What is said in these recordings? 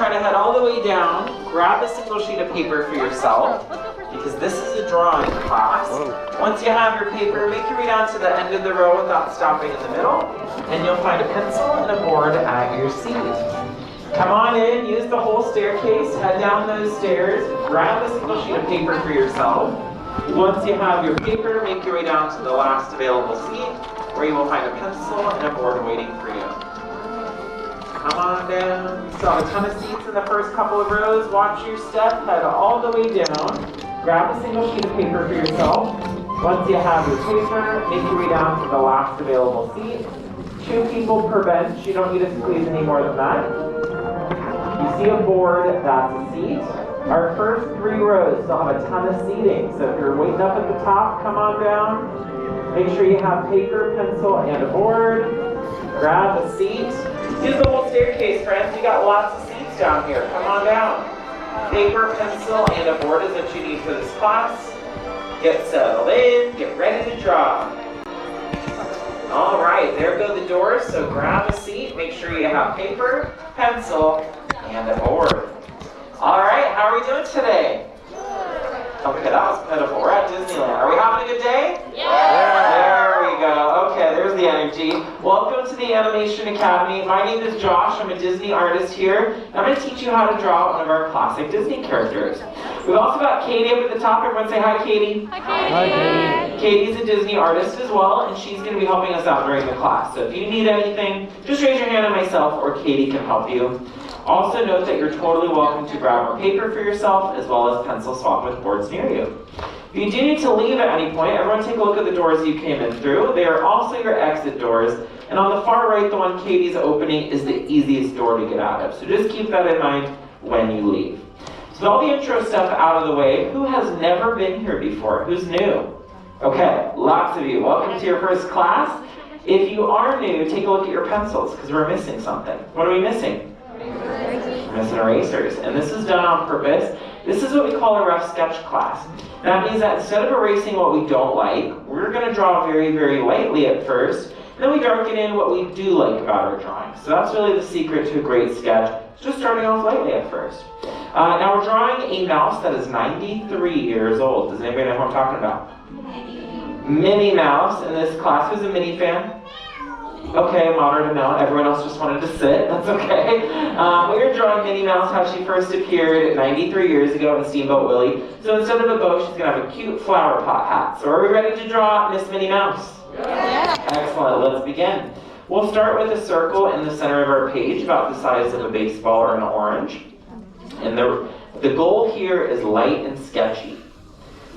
try to head all the way down, grab a single sheet of paper for yourself, because this is a drawing class. Once you have your paper, make your way down to the end of the row without stopping in the middle, and you'll find a pencil and a board at your seat. Come on in, use the whole staircase, head down those stairs, grab a single sheet of paper for yourself. Once you have your paper, make your way down to the last available seat, where you will find a pencil and a board waiting for you. Come on down. You still have a ton of seats in the first couple of rows. Watch your step, head all the way down. Grab a single sheet of paper for yourself. Once you have your paper, make your way down to the last available seat. 2 people per bench. You don't need to squeeze any more than that. You see a board, that's a seat. Our first 3 rows still have a ton of seating. So if you're waiting up at the top, come on down. Make sure you have paper, pencil, and a board. Grab a seat. Use the whole staircase, friends. You got lots of seats down here. Come on down. Paper, pencil, and a board is what you need for this class. Get settled in. Get ready to draw. All right, there go the doors. So grab a seat. Make sure you have paper, pencil, and a board. All right, how are we doing today? Okay, that was pitiful. We're at Disneyland. Are we having a good day? Yeah! There we go. Okay, there's the energy. Welcome to the Animation Academy. My name is Josh. I'm a Disney artist here. And I'm going to teach you how to draw one of our classic Disney characters. We've also got Katie up at the top. Everyone say hi, Katie. Hi, Katie. Hi, Katie. Katie's a Disney artist as well, and she's going to be helping us out during the class. So if you need anything, just raise your hand and myself, or Katie can help you. Also note that you're totally welcome to grab more paper for yourself, as well as pencil swap with boards near you. If you do need to leave at any point, everyone take a look at the doors you came in through. They are also your exit doors. And on the far right, the one Katie's opening is the easiest door to get out of. So just keep that in mind when you leave. So with all the intro stuff out of the way, who has never been here before? Who's new? Okay, lots of you. Welcome to your first class. If you are new, take a look at your pencils, because we're missing something. What are we missing? We're missing erasers, and this is done on purpose. This is what we call a rough sketch class. That means that instead of erasing what we don't like, we're going to draw very, very lightly at first, and then we darken in what we do like about our drawing. So that's really the secret to a great sketch, just starting off lightly at first. Now we're drawing a mouse that is 93 years old. Does anybody know who I'm talking about? Minnie Mouse in this class. Who's a Minnie fan? Okay, moderate amount. Everyone else just wanted to sit. That's okay. We're drawing Minnie Mouse how she first appeared 93 years ago in Steamboat Willie. So instead of a bow, she's going to have a cute flower pot hat. So are we ready to draw Miss Minnie Mouse? Yeah. Excellent. Let's begin. We'll start with a circle in the center of our page about the size of a baseball or an orange. And the goal here is light and sketchy.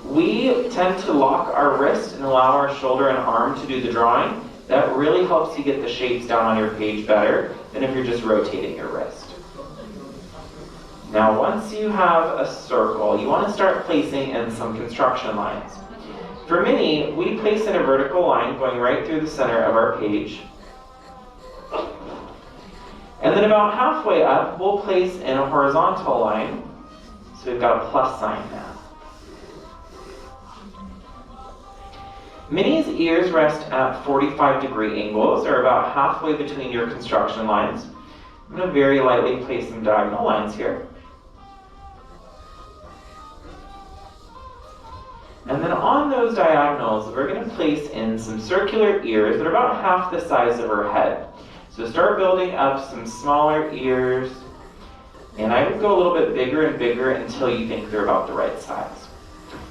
We tend to lock our wrist and allow our shoulder and arm to do the drawing. That really helps you get the shapes down on your page better than if you're just rotating your wrist. Now, once you have a circle, you want to start placing in some construction lines. For Minnie, we place in a vertical line going right through the center of our page. And then about halfway up, we'll place in a horizontal line. So we've got a plus sign now. Minnie's ears rest at 45-degree angles, or about halfway between your construction lines. I'm going to very lightly place some diagonal lines here. And then on those diagonals, we're going to place in some circular ears that are about half the size of her head. So start building up some smaller ears, and I would go a little bit bigger and bigger until you think they're about the right size.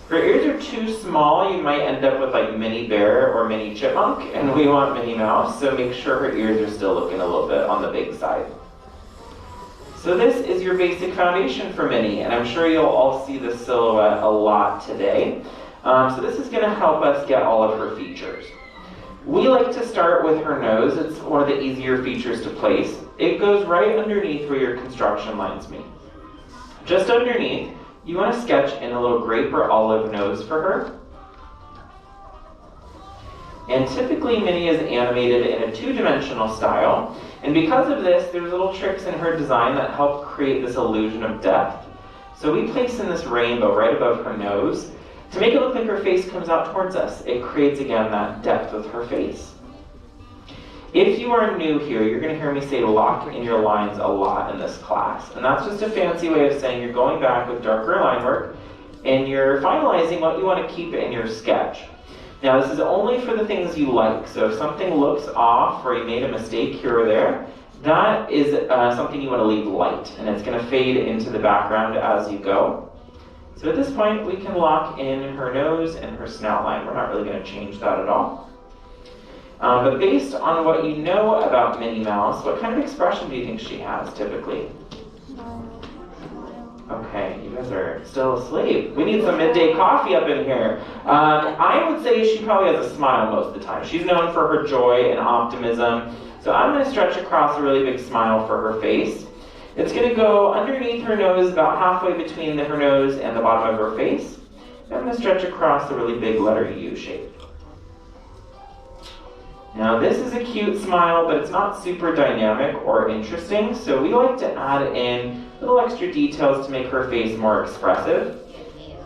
If your ears are too small, you might end up with like Minnie Bear or Minnie Chipmunk, and we want Minnie Mouse, so make sure her ears are still looking a little bit on the big side. So this is your basic foundation for Minnie, and I'm sure you'll all see the silhouette a lot today. So this is going to help us get all of her features. We like to start with her nose. It's one of the easier features to place. It goes right underneath where your construction lines meet. Just underneath, you want to sketch in a little grape or olive nose for her. And typically Minnie is animated in a two-dimensional style. And because of this, there's little tricks in her design that help create this illusion of depth. So we place in this rainbow right above her nose to make it look like her face comes out towards us. It creates, again, that depth with her face. If you are new here, you're going to hear me say lock in your lines a lot in this class. And that's just a fancy way of saying you're going back with darker line work and you're finalizing what you want to keep in your sketch. Now this is only for the things you like. So if something looks off or you made a mistake here or there, that is something you want to leave light, and it's going to fade into the background as you go. So at this point, we can lock in her nose and her snout line. We're not really going to change that at all. But based on what you know about Minnie Mouse, what kind of expression do you think she has typically? Okay, you guys are still asleep. We need some midday coffee up in here. I would say she probably has a smile most of the time. She's known for her joy and optimism. So I'm going to stretch across a really big smile for her face. It's going to go underneath her nose, about halfway between her nose and the bottom of her face. And I'm going to stretch across a really big letter U shape. Now this is a cute smile, but it's not super dynamic or interesting, so we like to add in little extra details to make her face more expressive.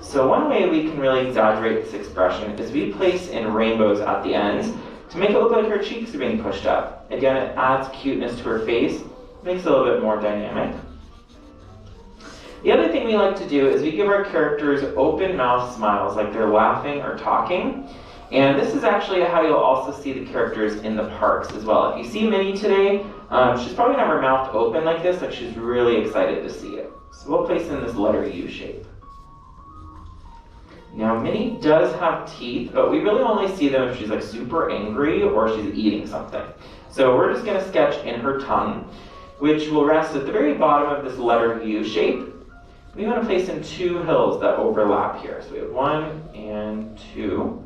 So one way we can really exaggerate this expression is we place in rainbows at the ends to make it look like her cheeks are being pushed up. Again, it adds cuteness to her face, makes it a little bit more dynamic. The other thing we like to do is we give our characters open mouth smiles, like they're laughing or talking. And this is actually how you'll also see the characters in the parks as well. If you see Minnie today, she's probably gonna have her mouth open like this, like she's really excited to see it. So we'll place in this letter U shape. Now Minnie does have teeth, but we really only see them if she's like super angry or she's eating something. So we're just gonna sketch in her tongue, which will rest at the very bottom of this letter U shape. We want to place in two hills that overlap here. So we have 1 and 2.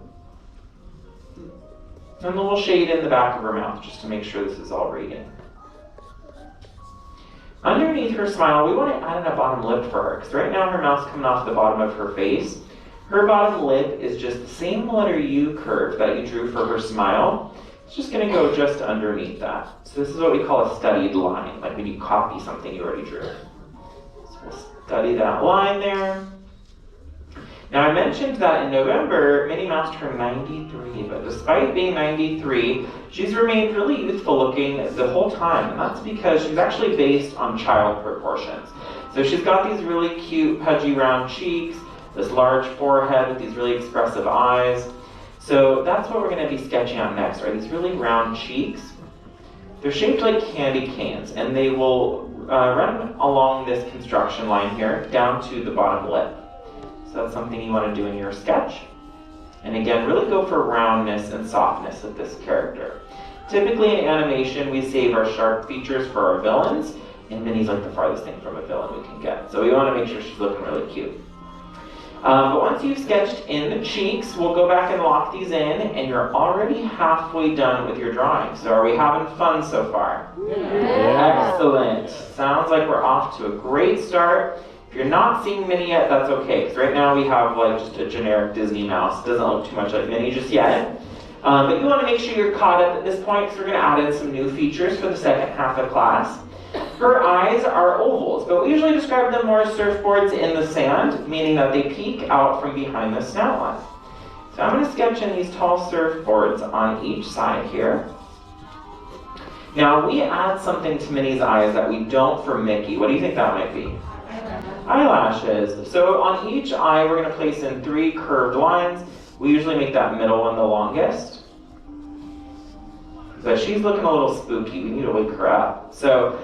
And then we'll shade in the back of her mouth just to make sure this is all reading. Underneath her smile, we want to add in a bottom lip for her, because right now her mouth's coming off the bottom of her face. Her bottom lip is just the same letter U curve that you drew for her smile. It's just going to go just underneath that. So this is what we call a studied line, like when you copy something you already drew. So we'll study that line there. Now I mentioned that in November, Minnie Mouse turned 93, but despite being 93, she's remained really youthful looking the whole time, and that's because she's actually based on child proportions. So she's got these really cute, pudgy, round cheeks, this large forehead with these really expressive eyes. So that's what we're going to be sketching out next, right? These really round cheeks. They're shaped like candy canes, and they will run along this construction line here, down to the bottom lip. So that's something you want to do in your sketch. And again, really go for roundness and softness of this character. Typically in animation, we save our sharp features for our villains, and Minnie's like the farthest thing from a villain we can get. So we want to make sure she's looking really cute. But once you've sketched in the cheeks, we'll go back and lock these in, and you're already halfway done with your drawing. So are we having fun so far? Yeah. Excellent. Sounds like we're off to a great start. If you're not seeing Minnie yet, that's okay, because right now we have like just a generic Disney mouse. It doesn't look too much like Minnie just yet. But you want to make sure you're caught up at this point, because we're going to add in some new features for the second half of class. Her eyes are ovals, but we usually describe them more as surfboards in the sand, meaning that they peek out from behind the snout line. So I'm going to sketch in these tall surfboards on each side here. Now we add something to Minnie's eyes that we don't for Mickey. What do you think that might be? Eyelashes. So on each eye, we're going to place in 3 curved lines. We usually make that middle one the longest. But she's looking a little spooky. We need to wake her up. So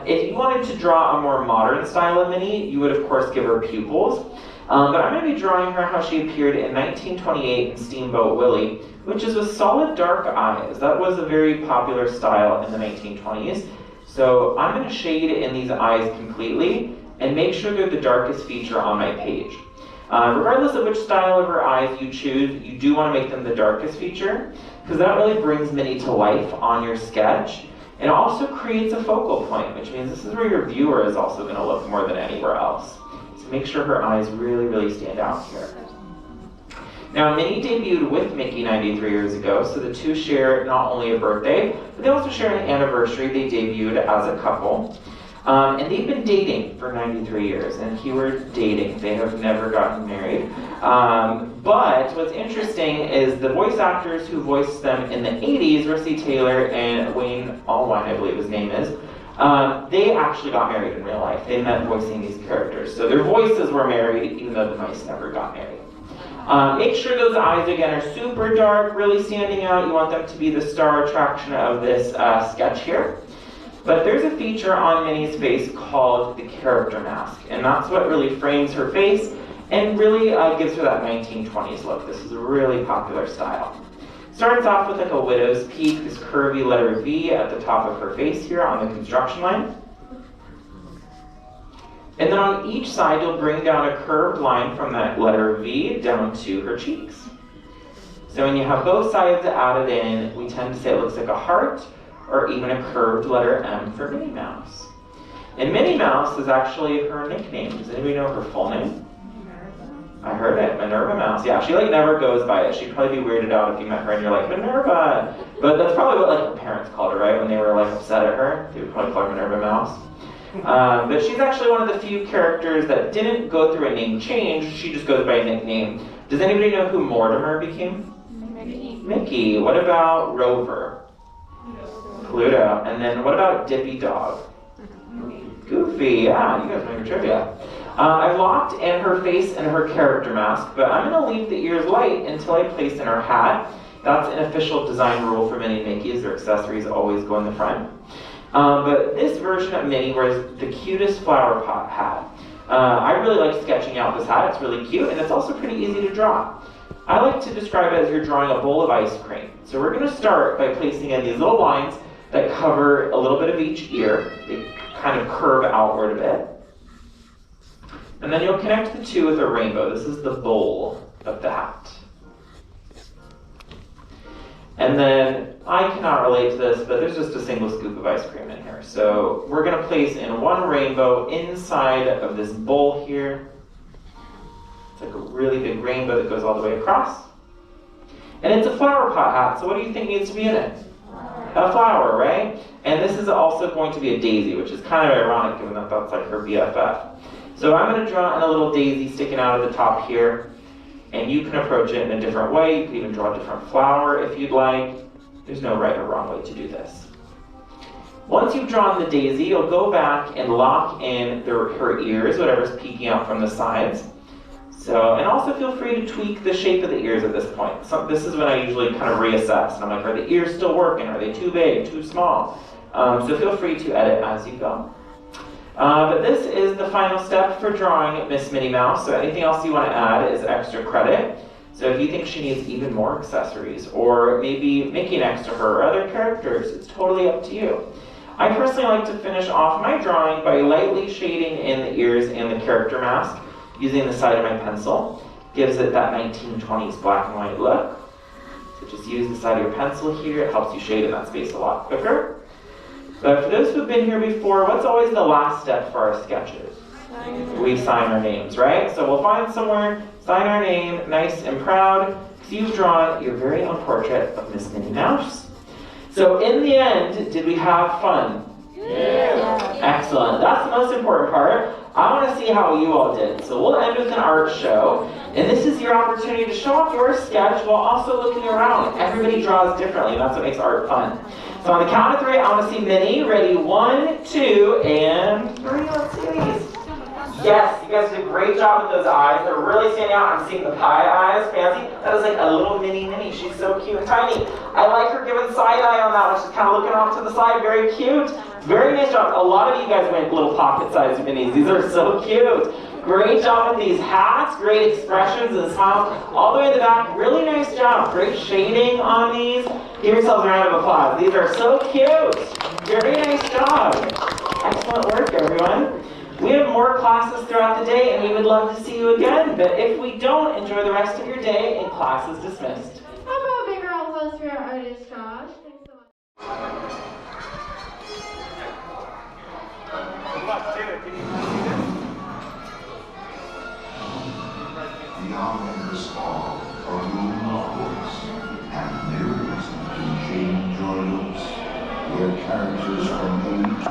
if you wanted to draw a more modern style of Minnie, you would of course give her pupils. But I'm going to be drawing her how she appeared in 1928 in Steamboat Willie, which is with solid dark eyes. That was a very popular style in the 1920s. So I'm going to shade in these eyes completely and make sure they're the darkest feature on my page. Regardless of which style of her eyes you choose, you do want to make them the darkest feature, because that really brings Minnie to life on your sketch. And it also creates a focal point, which means this is where your viewer is also going to look more than anywhere else. So make sure her eyes really, really stand out here. Now, Minnie debuted with Mickey 93 years ago, so the two share not only a birthday, but they also share an anniversary. They debuted as a couple. And they've been dating for 93 years, and keyword dating. They have never gotten married. But what's interesting is the voice actors who voiced them in the 80s, Rusty Taylor and Wayne Allwine, I believe his name is, they actually got married in real life. They met voicing these characters. So their voices were married, even though the mice never got married. Make sure those eyes, again, are super dark, really standing out. You want them to be the star attraction of this sketch here. But there's a feature on Minnie's face called the character mask, and that's what really frames her face and really gives her that 1920s look. This is a really popular style. Starts off with like a widow's peak, this curvy letter V at the top of her face here on the construction line. And then on each side, you'll bring down a curved line from that letter V down to her cheeks. So when you have both sides added in, we tend to say it looks like a heart, or even a curved letter M for Minnie Mouse. And Minnie Mouse is actually her nickname. Does anybody know her full name? I heard it, Minerva Mouse. Yeah, she like never goes by it. She'd probably be weirded out if you met her and you're like, Minerva! But that's probably what like her parents called her, right? When they were like upset at her, they would probably call her Minerva Mouse. But she's actually one of the few characters that didn't go through a name change. She just goes by a nickname. Does anybody know who Mortimer became? Mickey. What about Rover? Pluto. And then what about Dippy Dog? Goofy. Yeah, you guys know your trivia. I've locked in her face and her character mask, but I'm going to leave the ears light until I place in her hat. That's an official design rule for Minnie and Mickey, is their accessories always go in the front. But this version of Minnie wears the cutest flower pot hat. I really like sketching out this hat. It's really cute, and it's also pretty easy to draw. I like to describe it as you're drawing a bowl of ice cream. So we're going to start by placing in these little lines that cover a little bit of each ear. They kind of curve outward a bit. And then you'll connect the two with a rainbow. This is the bowl of the hat. And then, I cannot relate to this, but there's just a single scoop of ice cream in here. So we're going to place in one rainbow inside of this bowl here. It's like a really big rainbow that goes all the way across. And it's a flower pot hat, so what do you think needs to be in it? A flower, right? And this is also going to be a daisy, which is kind of ironic given that that's like her BFF. So I'm going to draw in a little daisy sticking out of the top here. And you can approach it in a different way. You can even draw a different flower if you'd like. There's no right or wrong way to do this. Once you've drawn the daisy, you'll go back and lock in her ears, whatever's peeking out from the sides. So, and also feel free to tweak the shape of the ears at this point. So this is when I usually kind of reassess. And I'm like, are the ears still working? Are they too big, too small? So feel free to edit as you go. But this is the final step for drawing Miss Minnie Mouse. So anything else you want to add is extra credit. So if you think she needs even more accessories, or maybe Mickey next to her, or other characters, it's totally up to you. I personally like to finish off my drawing by lightly shading in the ears and the character mask using the side of my pencil. Gives it that 1920s black and white look. So just use the side of your pencil here. It helps you shade in that space a lot quicker. But for those who've been here before, what's always the last step for our sketches? We sign our names, right? So we'll find somewhere, sign our name, nice and proud. So you've drawn your very own portrait of Miss Minnie Mouse. So in the end, did we have fun? Yeah. Excellent. That's the most important part. I want to see how you all did. So we'll end with an art show. And this is your opportunity to show off your sketch while also looking around. Everybody draws differently, and that's what makes art fun. So on the count of 3, I want to see Minnie. Ready? 1, 2, and 3. Let's see these. Yes, you guys did a great job with those eyes. They're really standing out. I'm seeing the pie eyes. Fancy. That is like a little mini Minnie. She's so cute and tiny. I like her giving side eye on that one. She's kind of looking off to the side. Very cute. Very nice job. A lot of you guys went little pocket-sized minis. These are so cute. Great job with these hats. Great expressions and smiles. All the way to the back. Really nice job. Great shading on these. Give yourselves a round of applause. These are so cute. Very nice job. Excellent work, everyone. We have more classes throughout the day, and we would love to see you again. But if we don't, enjoy the rest of your day, and class is dismissed. How about a big round of applause for our artist, Josh? Thanks so much. Beyond this hall, a room of books and mirrors to change your looks, where characters from age